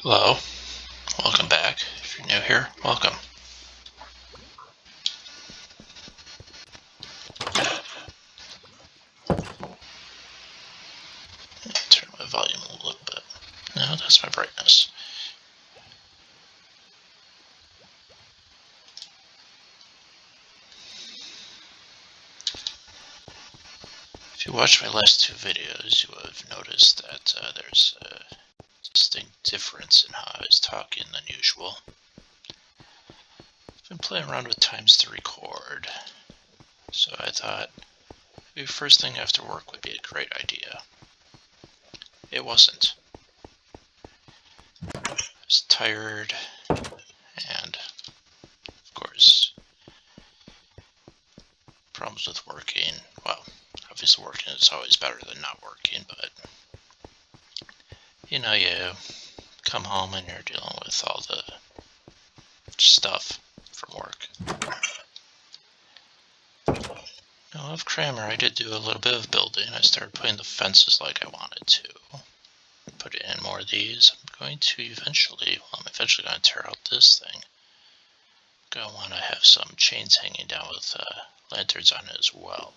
Hello, welcome back. If you're new here, welcome. Turn my volume a little bit. No, that's my brightness. If you watched my last two videos, you would have noticed that there's a distinct difference in how I was talking than usual. I've been playing around with times to record, so I thought maybe first thing after work would be a great idea. It wasn't. I was tired, and of course, problems with working. Well, obviously working is always better than not working, but you come home and you're dealing with all the stuff from work. Now, off Kramer, I did do a little bit of building. I started putting the fences like I wanted to. Put in more of these. I'm eventually going to tear out this thing. I'm going to want to have some chains hanging down with lanterns on it as well.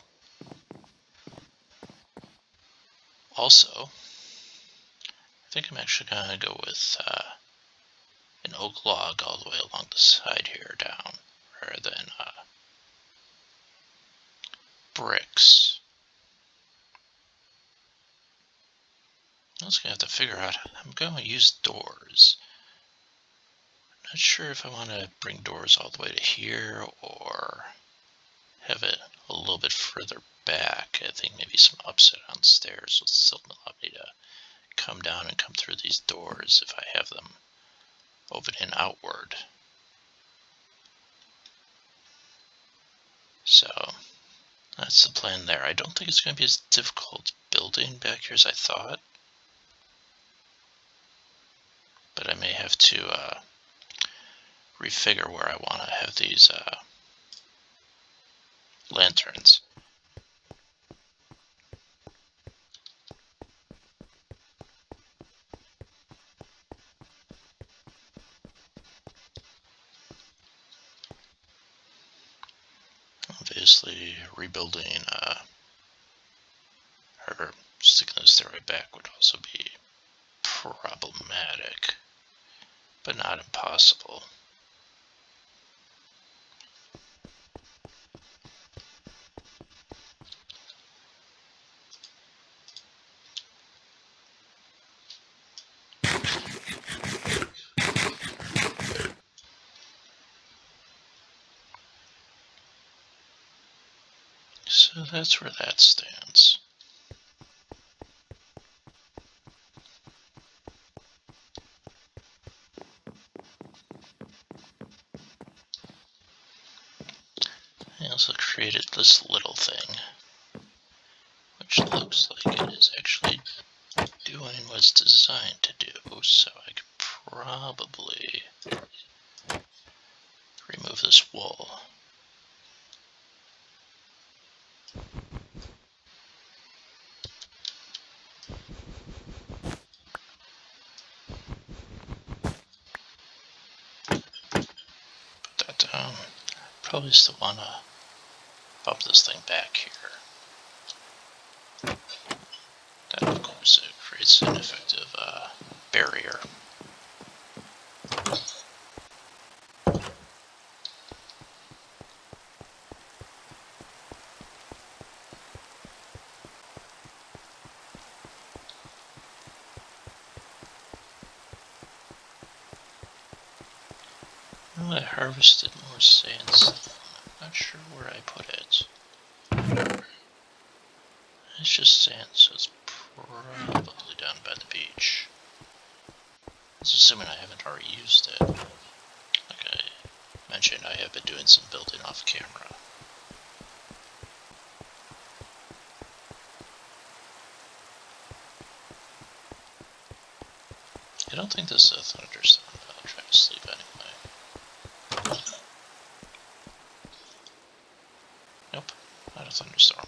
Also, I think I'm actually going to go with an oak log all the way along the side here down, rather than bricks. I was going to have to figure out, I'm going to use doors. I'm not sure if I want to bring doors all the way to here or have it a little bit further back. I think maybe some upside down stairs will still allow me to come down and come through these doors if I have them open and outward. So that's the plan there. I don't think it's going to be as difficult building back here as I thought. But I may have to refigure where I want to have these lanterns. Obviously, rebuilding or sticking the stairway back would also be problematic, but not impossible. So that's where that stands. I also created this little thing, which looks like it is actually doing what it's designed to do, so I could probably remove this wool. Put that down. Probably still want to bump this thing back here. That, of course, it creates an effective barrier. Well, I harvested more sandstone. I'm not sure where I put it. It's just sand, so it's probably down by the beach. That's assuming I haven't already used it. Like I mentioned, I have been doing some building off camera. I don't think this is a thunderstorm, but I'll try to sleep anyway. Nope, not a thunderstorm.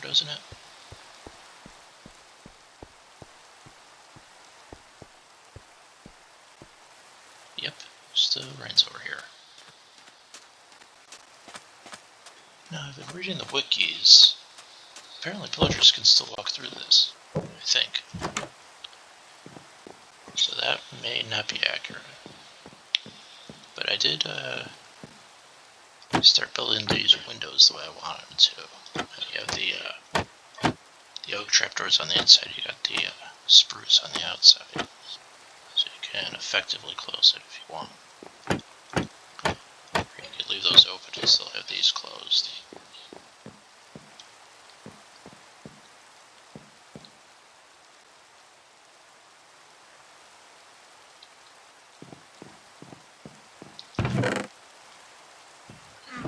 windows in it? Yep, still rains over here. Now, I've been reading the wikis. Apparently villagers can still walk through this, I think. So that may not be accurate. But I did start building these windows the way I wanted them to. You have the oak trapdoors on the inside, you got the spruce on the outside. So you can effectively close it if you want. Or you could leave those open and still have these closed.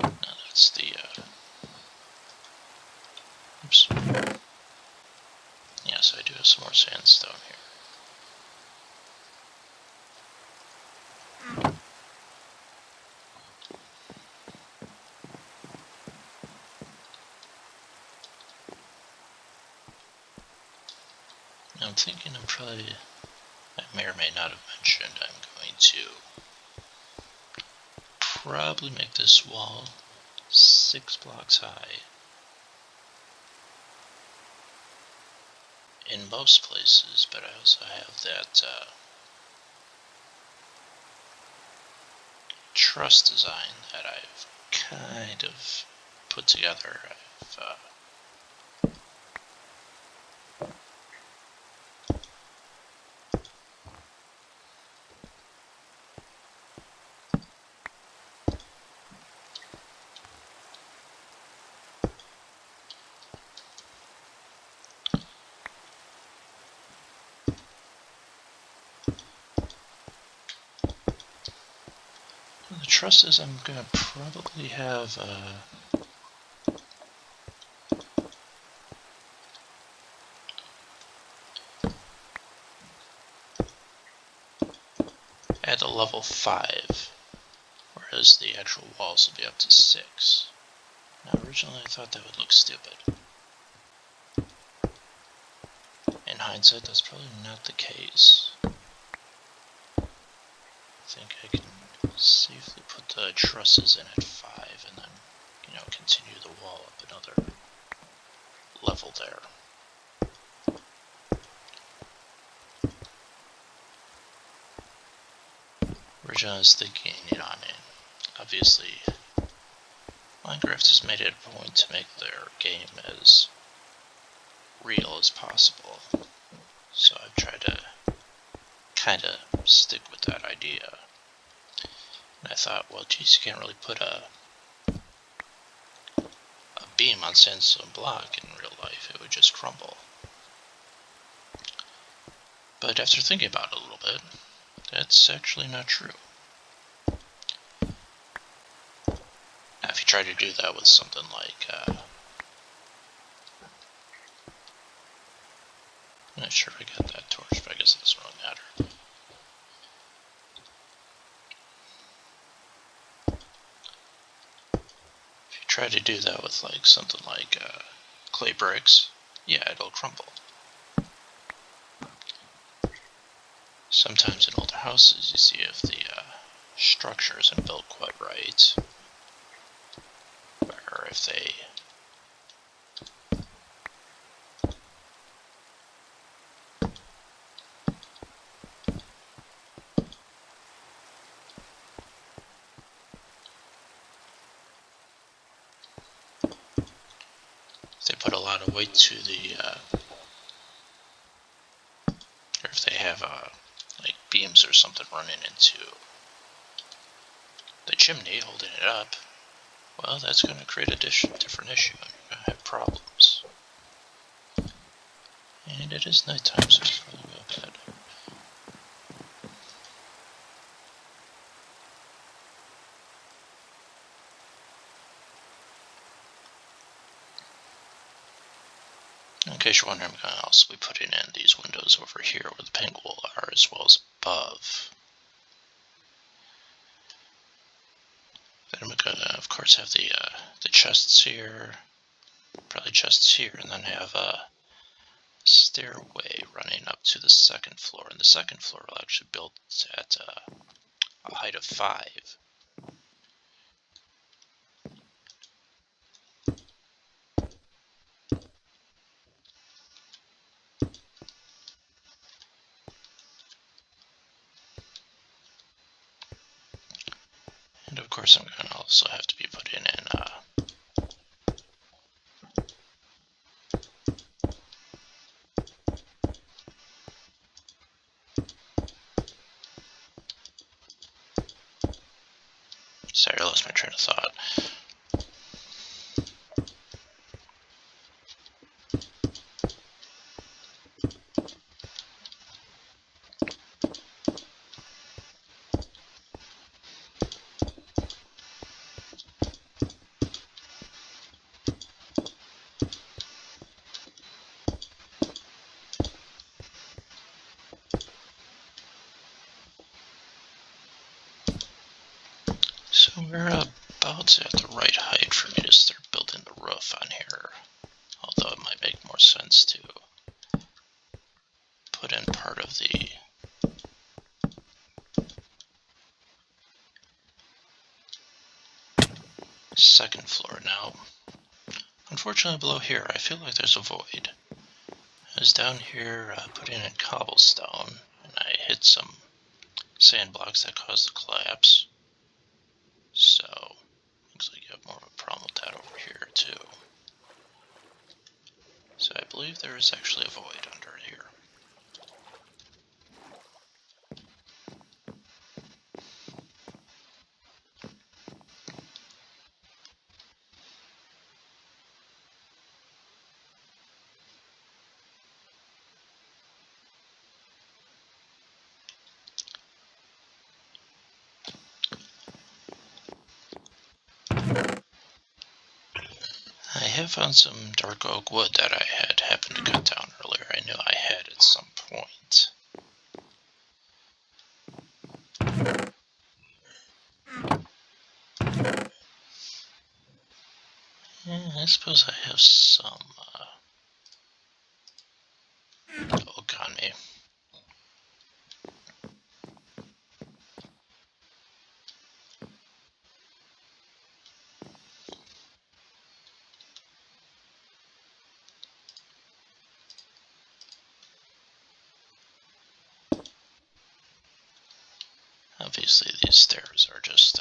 Now that's the oops. Yeah, so I do have some more sandstone here. Now I'm thinking I may or may not have mentioned, I'm going to probably make this wall 6 blocks high. In most places, but I also have that truss design that I've kind of put together. The trusses I'm going to probably have at a level 5, whereas the actual walls will be up to 6. Now originally I thought that would look stupid. In hindsight, that's probably not the case. I think I can safely put the trusses in at 5 and then, continue the wall up another level there. Originally I was thinking, obviously Minecraft has made it a point to make their game as real as possible. So I've tried to kind of stick with that idea. And I thought, well, geez, you can't really put a beam on sandstone block in real life. It would just crumble. But after thinking about it a little bit, that's actually not true. Now, if you try to do that with something like, I'm not sure if I got that torch, but I guess it doesn't really matter. If you try to do that with something like clay bricks, yeah, it'll crumble. Sometimes in older houses, you see if the structure isn't built quite right, or if they put a lot of weight to the, or if they have beams or something running into the chimney holding it up, well, that's going to create a different issue, and you're going to have problems. And it is nighttime, so it's probably go to bed. In case you're wondering, I'm going to also be putting in these windows over here where the penguin are, as well as above. Then I'm going to, of course, have the chests here. probably chests here, and then have a stairway running up to the second floor. And the second floor will actually build at a height of 5. And of course I'm going to also have to be putting in sorry, I lost my train of thought. So we're about at the right height for me to start building the roof on here. Although it might make more sense to put in part of the second floor. Now, unfortunately below here, I feel like there's a void. I was down here putting in cobblestone, and I hit some sand blocks that caused the collapse. So, looks like you have more of a problem with that over here too. So I believe there is actually a void under here. I have found some dark oak wood that I had happened to cut down earlier. I knew I had at some point. Yeah, I suppose I have some oak on me. Obviously these stairs are just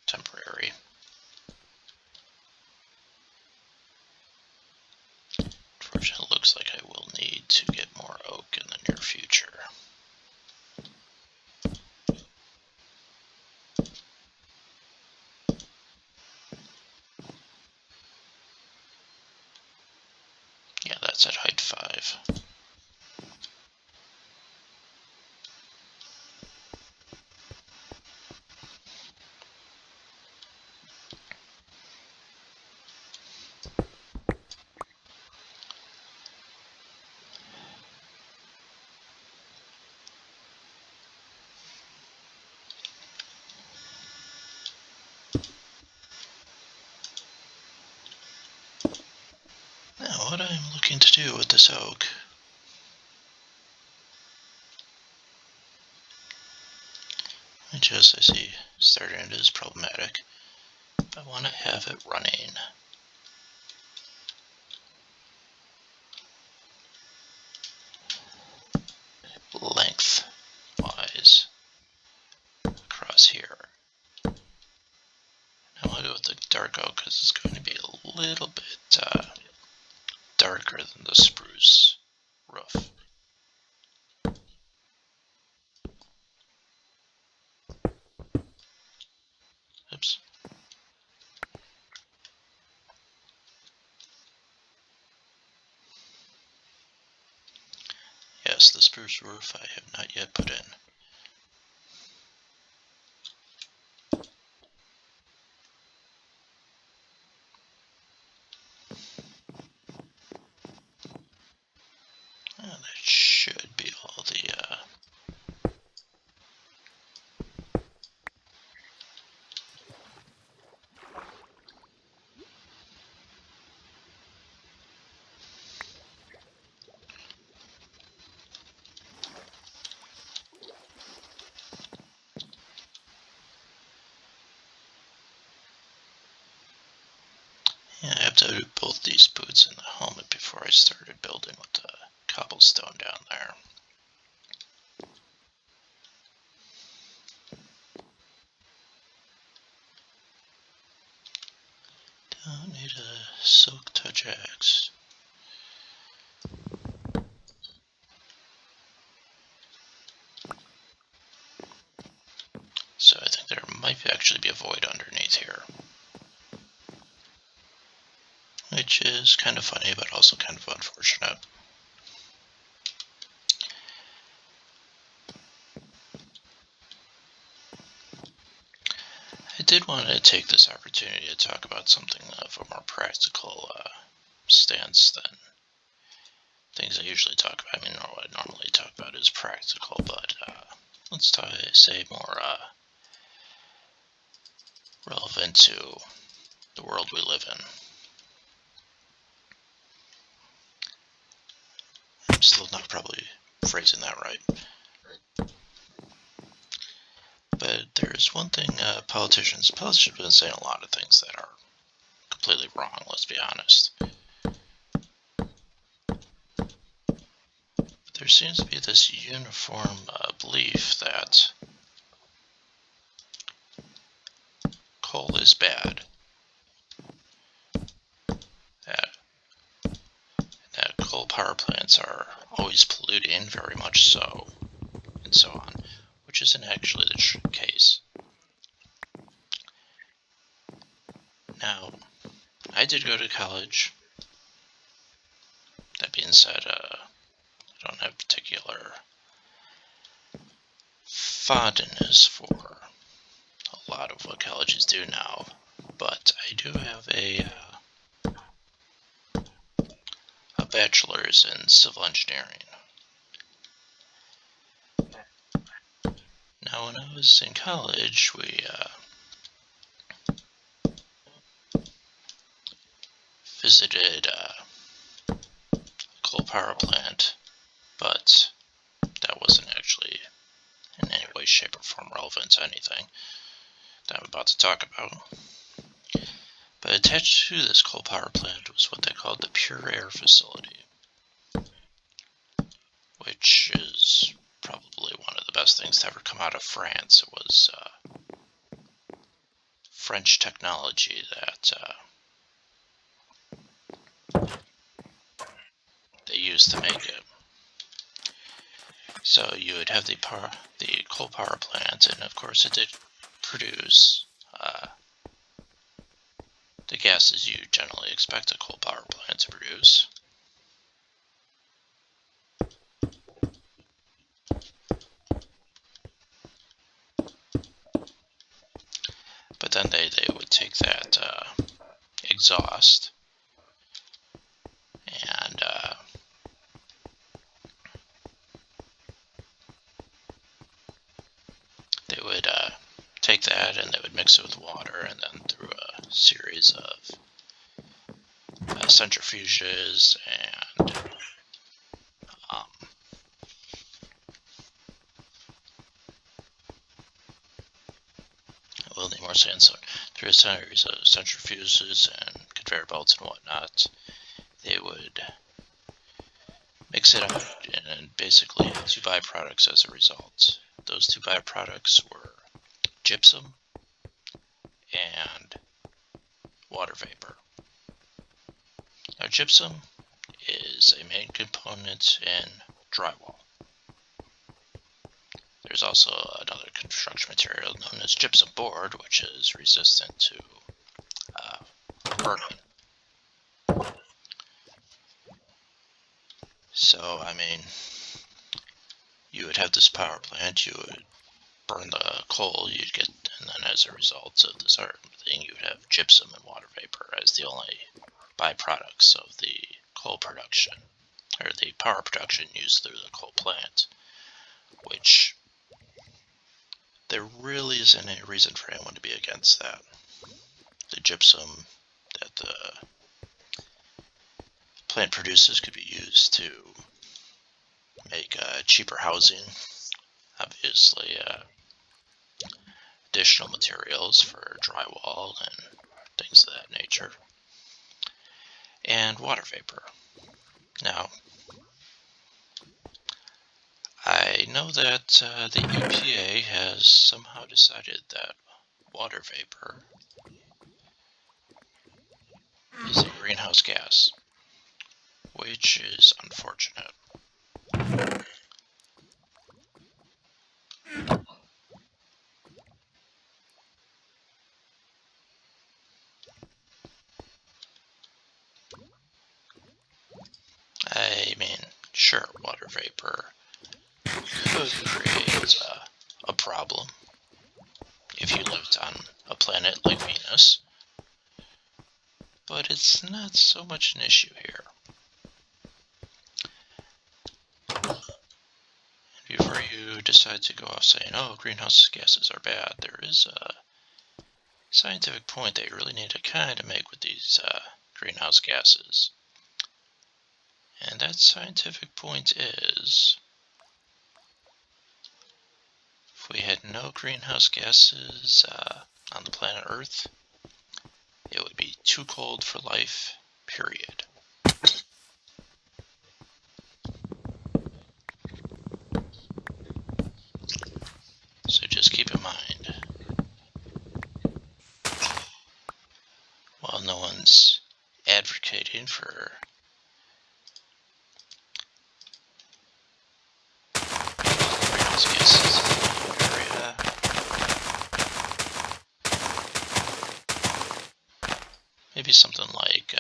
temporary. Unfortunately, it looks like I will need to get more oak in the near future. Yeah, that's at height 5. Now, what I'm looking to do with this oak, which as I see starting it is problematic, I want to have it running lengthwise across here. I want to go with the dark oak because it's going to be a little bit darker than the spruce roof. Oops. Yes, the spruce roof I have not yet put in. That should be all the Yeah, I have to do both these boots and the helmet before I started building with the cobblestone down there. Don't need a silk touch axe. So I think there might actually be a void underneath here. Which is kind of funny, but also kind of unfortunate. I did want to take this opportunity to talk about something of a more practical stance than things I usually talk about. I mean, what I normally talk about is practical, but let's say more relevant to the world we live in. I'm still not probably phrasing that right. But there's one thing politicians have been saying a lot of things that are completely wrong, let's be honest. There seems to be this uniform belief that coal is bad, that coal power plants are always polluting, very much so, and so on, which isn't actually the case. Now, I did go to college. That being said, I don't have particular fondness for a lot of what colleges do now, but I do have a bachelor's in civil engineering. Now, when I was in college, we visited a coal power plant, but that wasn't actually in any way, shape, or form relevant to anything that I'm about to talk about. But attached to this coal power plant was what they called the Pure Air Facility, which is probably one of the best things to ever come out of France. It was French technology that they used to make it. So you would have the coal power plant, and of course it did produce the gases you generally expect a coal power plant to produce. But then they would take that exhaust and they would take that and they would mix it with water, and then through a series of centrifuges and we'll need more sandstone. Through a series of centrifuges and conveyor belts and whatnot, they would mix it up and basically have two byproducts as a result. Those two byproducts were gypsum and water vapor. Now, gypsum is a main component in drywall. There's also another construction material known as gypsum board, which is resistant to burning. So, I mean, you would have this power plant, you would burn the coal, you'd get, and then as a result of this thing, you would have gypsum and water vapor as the only byproducts of the coal production, or the power production used through the coal plant, which there really isn't any reason for anyone to be against that. The gypsum that the plant produces could be used to make cheaper housing, obviously additional materials for drywall and things of that nature. and water vapor. Now, I know that the EPA has somehow decided that water vapor is a greenhouse gas, which is unfortunate. I mean, sure, water vapor could create a problem if you lived on a planet like Venus, but it's not so much an issue here. Before you decide to go off saying, oh, greenhouse gases are bad, there is a scientific point that you really need to kind of make with these greenhouse gases. And that scientific point is, if we had no greenhouse gases on the planet Earth, it would be too cold for life, period. So just keep in mind, while no one's advocating for greenhouse gases in the area, maybe something like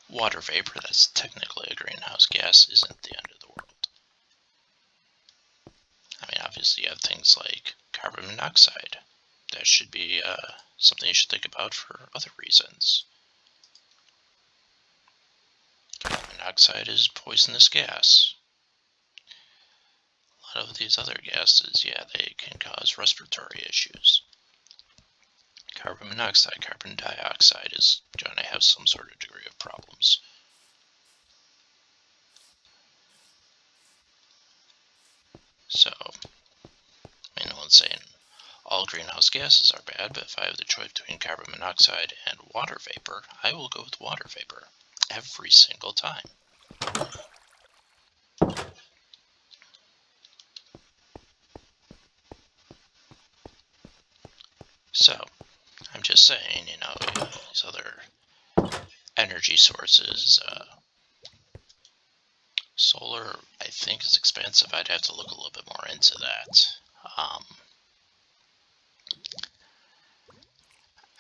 water vapor that's technically a greenhouse gas isn't the end of the world. I mean, obviously you have things like carbon monoxide. That should be something you should think about for other reasons. Carbon monoxide is poisonous gas. A lot of these other gases, yeah, they can cause respiratory issues. Carbon monoxide, carbon dioxide is going to have some sort of degree of problems. So, I mean, no one's saying all greenhouse gases are bad, but if I have the choice between carbon monoxide and water vapor, I will go with water vapor every single time. So, I'm just saying, these other energy sources, solar, I think, is expensive. I'd have to look a little bit more into that.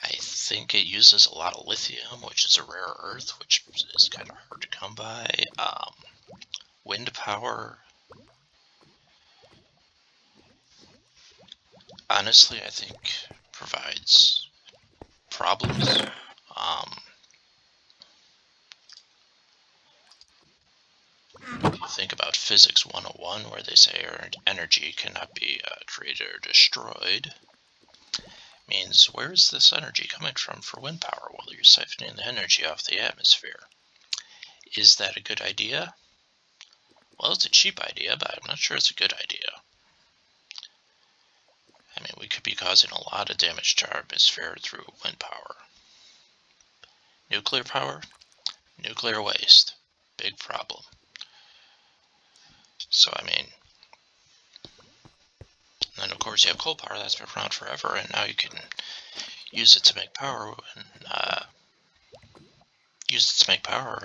I think it uses a lot of lithium, which is a rare earth, which is kind of hard to come by. Wind power, honestly, I think provides problems. Think about Physics 101, where they say energy cannot be created or destroyed. Means, where is this energy coming from for wind power? Well, you're siphoning the energy off the atmosphere. Is that a good idea? Well, it's a cheap idea, but I'm not sure it's a good idea. I mean, we could be causing a lot of damage to our atmosphere through wind power. Nuclear power? Nuclear waste. Big problem. So, I mean, then of course you have coal power that's been around forever, and now you can use it to make power,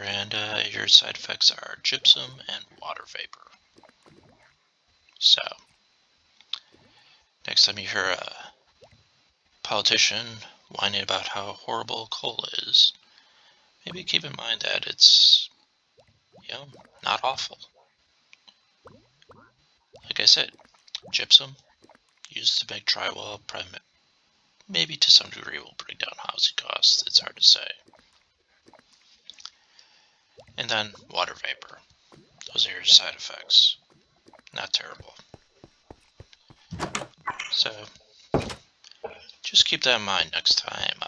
and your side effects are gypsum and water vapor. So, next time you hear a politician whining about how horrible coal is, maybe keep in mind that it's, not awful. Like I said, gypsum used to make drywall, maybe to some degree will bring down housing costs. It's hard to say. And then water vapor. Those are your side effects. Not terrible. So just keep that in mind next time.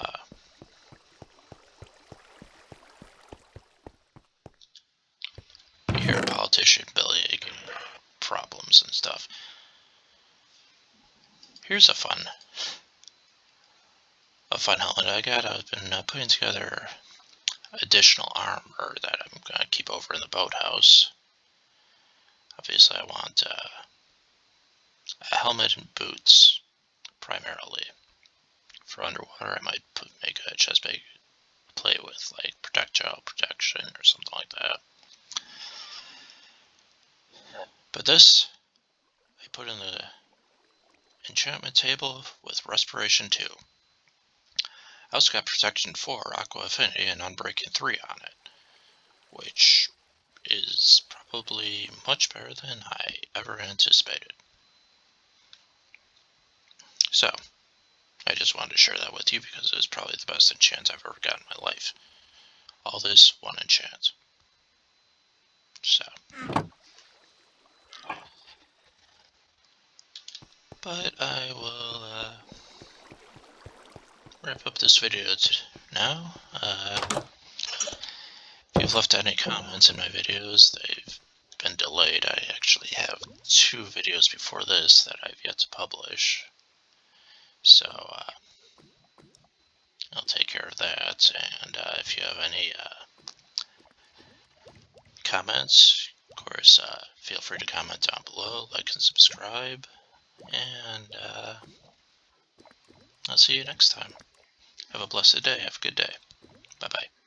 You hear a politician bellyaching problems and stuff. Here's a fun helmet I got. I've been putting together additional armor that I'm going to keep over in the boathouse. Obviously, I want a helmet and boots, primarily. For underwater, I might make a chest bag play with, like projectile protection or something like that. But this, I put in the enchantment table with Respiration 2. I also got Protection 4, Aqua Affinity, and Unbreaking 3 on it, which is probably much better than I ever anticipated. So, I just wanted to share that with you because it was probably the best enchant I've ever got in my life. All this, one enchant. So. But I will wrap up this video now. If you've left any comments in my videos, they've been delayed. I actually have 2 videos before this that I've yet to publish. So I'll take care of that. And if you have any comments, of course, feel free to comment down below, like and subscribe. And I'll see you next time. Have a blessed day. Have a good day. Bye-bye.